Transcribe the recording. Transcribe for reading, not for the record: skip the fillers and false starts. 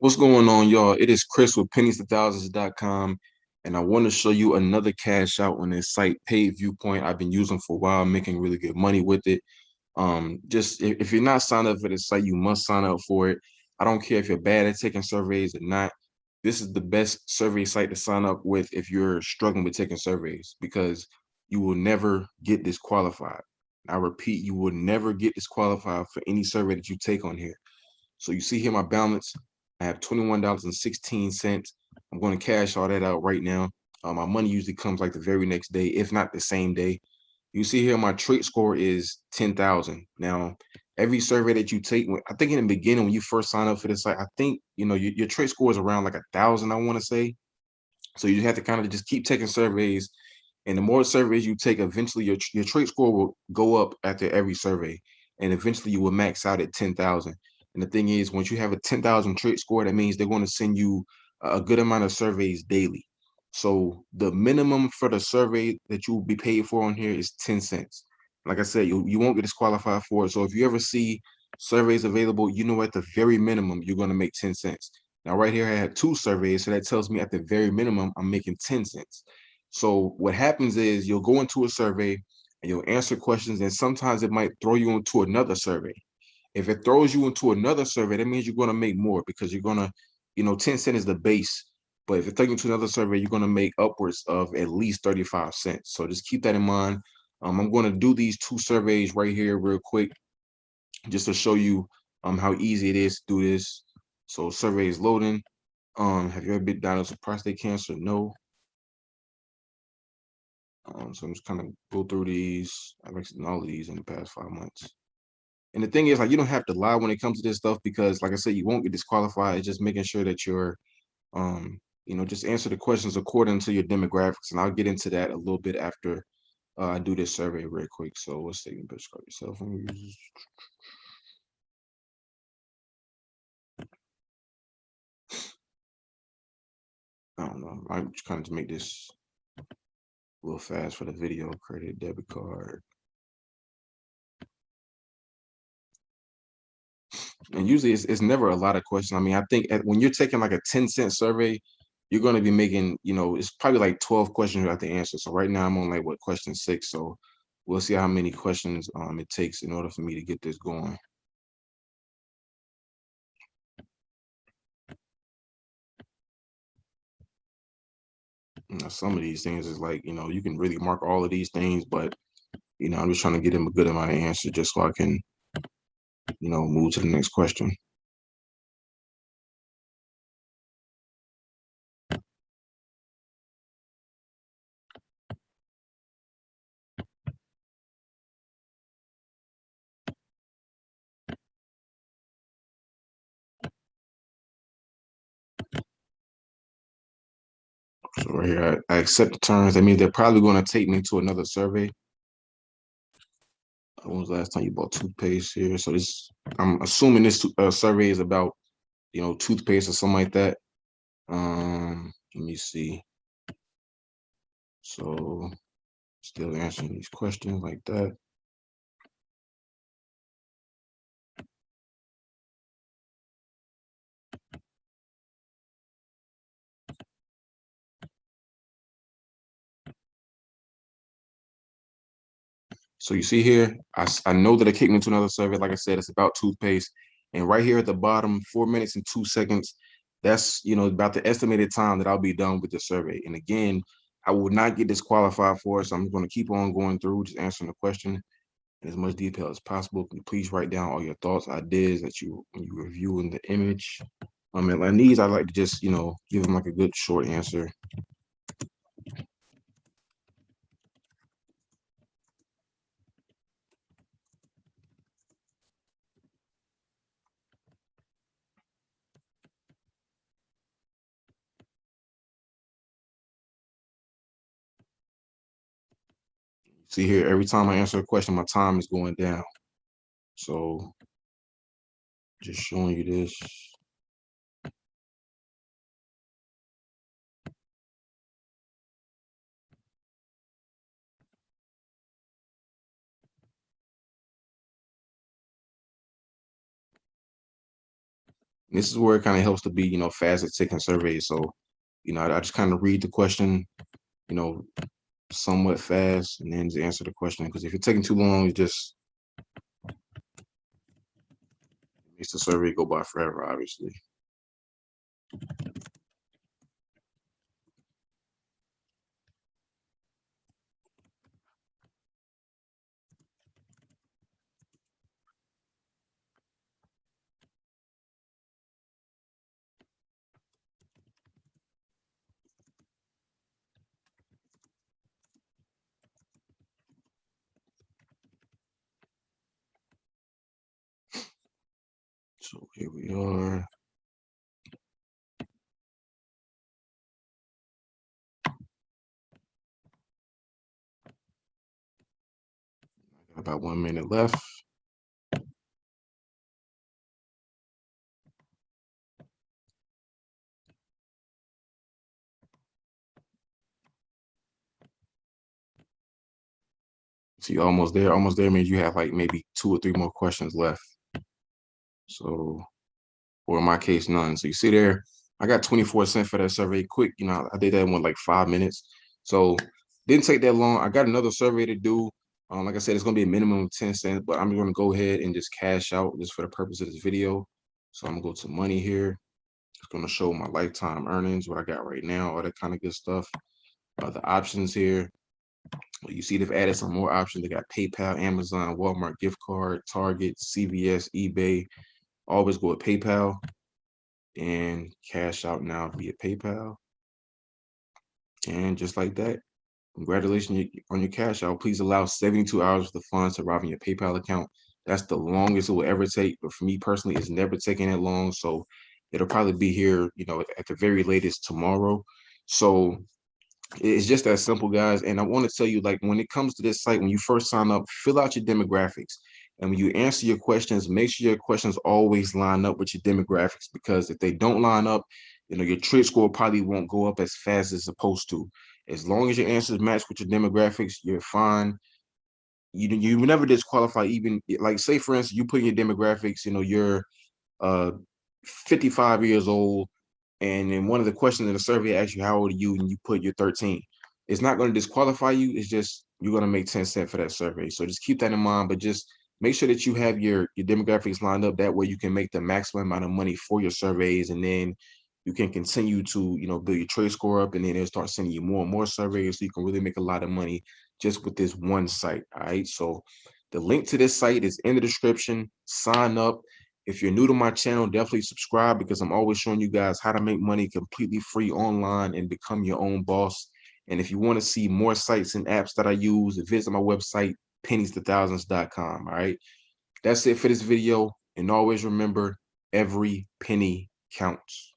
What's going on, y'all? It is Chris with pennies2000s.com, and I want to show you another cash out on this site, Paid Viewpoint. I've been using for a while, making really good money with it. Just if you're not signed up for this site, you must sign up for it. I don't care if you're bad at taking surveys or not. This is the best survey site to sign up with if you're struggling with taking surveys because you will never get disqualified. I repeat, you will never get disqualified for any survey that you take on here. So you see here my balance. I have $21.16. I'm going to cash all that out right now. My money usually comes like the very next day, if not the same day. You see here my trait score is 10,000. Now, every survey that you take, I think in the beginning when you first sign up for this site, I think your trait score is around like 1,000, I want to say. So you have to kind of just keep taking surveys, and the more surveys you take, eventually your trait score will go up after every survey, and eventually you will max out at 10,000. And the thing is, once you have a 10,000 trait score, that means they're going to send you a good amount of surveys daily. So the minimum for the survey that you will be paid for on here is 10 cents. Like I said, you won't get disqualified for it. So if you ever see surveys available, you know at the very minimum, you're going to make 10 cents. Now, right here, I had two surveys. So that tells me at the very minimum, I'm making 10 cents. So what happens is you'll go into a survey and you'll answer questions, and sometimes it might throw you into another survey. If it throws you into another survey, that means you're going to make more because you're going to, 10 cents is the base. But if it takes you to another survey, you're going to make upwards of at least 35 cents. So just keep that in mind. I'm going to do these two surveys right here real quick just to show you how easy it is to do this. So survey is loading. Have you ever been diagnosed with prostate cancer? No. So I'm just kind of go through these. I've actually done all of these in the past 5 months. And the thing is, like, you don't have to lie when it comes to this stuff because, like I said, you won't get disqualified. It's just making sure that you're, just answer the questions according to your demographics. And I'll get into that a little bit after I do this survey real quick. So let's say you describe yourself. I don't know. I'm just kind of to make this a little fast for the video. Credit, debit card. And usually it's never a lot of questions. I mean, I think when you're taking like a 10-cent survey, you're going to be making, it's probably like 12 questions you have to answer. So right now I'm on like question 6. So we'll see how many questions it takes in order for me to get this going. Now, some of these things is like, you can really mark all of these things, but I'm just trying to get him a good amount of answers just so I can, move to the next question. So right here, I accept the terms. That means they're probably going to take me to another survey. When was the last time you bought toothpaste here? So this, I'm assuming this survey is about, toothpaste or something like that. Let me see. So still answering these questions like that. So you see here, I know that it kicked me into another survey. Like I said, it's about toothpaste. And right here at the bottom, 4 minutes and 2 seconds, that's, about the estimated time that I'll be done with the survey. And again, I will not get disqualified for it. So I'm going to keep on going through, just answering the question in as much detail as possible. Can you please write down all your thoughts, ideas that you review in the image? And like these, I like to just, give them like a good short answer. See here, every time I answer a question, my time is going down. So just showing you this. And this is where it kind of helps to be, fast at taking surveys. So, I just kind of read the question, you know, somewhat fast, and then just answer the question. Because if you're taking too long, it just makes the survey go by forever, obviously. So here we are. Got about 1 minute left. See, almost there. Almost there means you have like maybe 2 or 3 more questions left. So, or in my case, none. So you see there, I got 24 cents for that survey. Quick, I did that in like 5 minutes. So didn't take that long. I got another survey to do. Like I said, it's gonna be a minimum of 10 cents, but I'm gonna go ahead and just cash out just for the purpose of this video. So I'm gonna go to money here. It's gonna show my lifetime earnings, what I got right now, all that kind of good stuff. The options here. You see they've added some more options. They got PayPal, Amazon, Walmart gift card, Target, CVS, eBay. Always go with PayPal and cash out now via PayPal. And just like that, congratulations on your cash out. Please allow 72 hours for the funds to arrive in your PayPal account. That's the longest it will ever take. But for me personally, it's never taken that long. So it'll probably be here, at the very latest tomorrow. So it's just that simple, guys. And I want to tell you, like, when it comes to this site, when you first sign up, fill out your demographics. And when you answer your questions, make sure your questions always line up with your demographics, because if they don't line up, your trade score probably won't go up as fast as it's supposed to. As long as your answers match with your demographics, you're fine. You never disqualify, even like, say for instance, you put in your demographics, you're 55 years old, and then one of the questions in the survey asks you how old are you, and you put you're 13. It's not going to disqualify you. It's just you're going to make 10 cents for that survey. So just keep that in mind, but just make sure that you have your demographics lined up. That way you can make the maximum amount of money for your surveys, and then you can continue to build your trade score up, and then they'll start sending you more and more surveys, so you can really make a lot of money just with this one site. All right, so the link to this site is in the description. Sign up. If you're new to my channel, definitely subscribe, because I'm always showing you guys how to make money completely free online and become your own boss. And if you want to see more sites and apps that I use, visit my website, pennies2000s.com. All right, that's it for this video. And always remember, every penny counts.